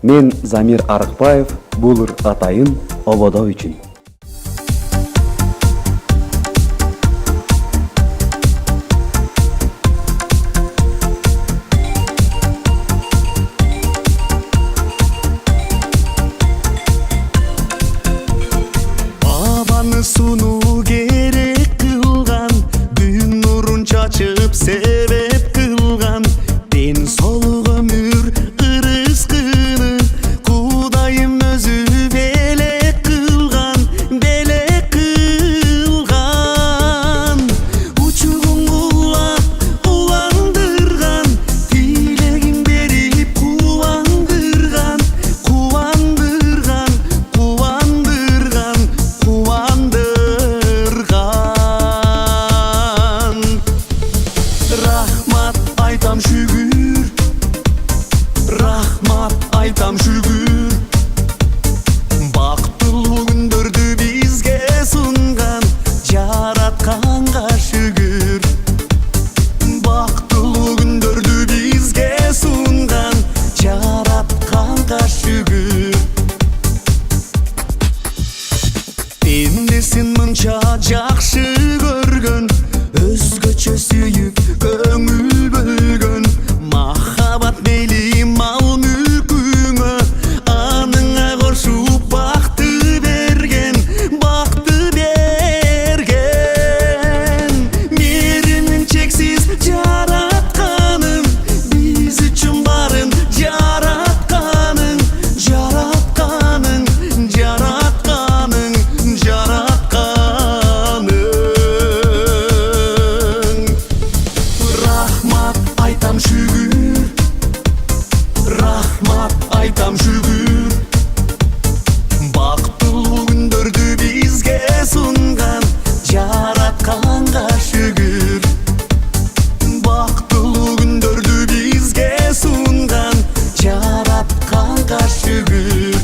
Мен Замир Арыкбаев, бул атайын ободо үчүн. Бабаны сунуу керек кылган, күн нурун чачып себеп кылган, ден соолук өмүр ырыскыны Кудайым өзү белек кылган, учугун кулап уландырган, тилегин берип кубандырган, Рахмат айтам шүгүр, рахмат айтам шүгүр. Бактылуу күндөрдү бизге сунган, жаратканга шүгүр. Бактылуу күндөрдү бизге сунган, жаратканга шүгүр. Пендесин мынча жакшы көргөн, өзгөчө сүйүп көңүл бөлгөн, махабат мели мал мүлкүңө аныңа кошуп бакты берген, Меринин чексиз жаратканың, биз үчүн барын жаратканың. Рахмат айтам шүгүр, рахмат айтам шүгүр. Бактылуу күндөрдү бизге сунган, жаратканга шүгүр. Бактылуу күндөрдү бизге сунган, жаратканга шүгүр.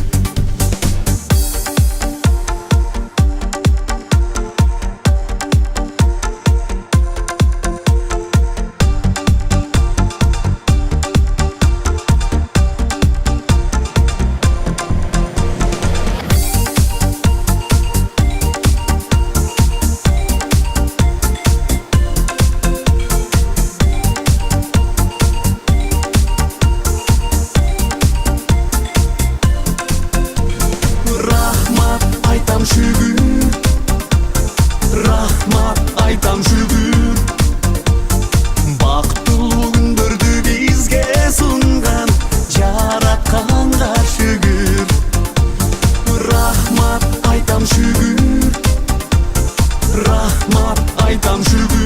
Рахмат айтам шүгүр, рахмат айтам шүгүр. Бактылуу күндөрдү бизге сунган, жаратканга шүгүр. Рахмат айтам шүгүр, рахмат айтам шүгүр.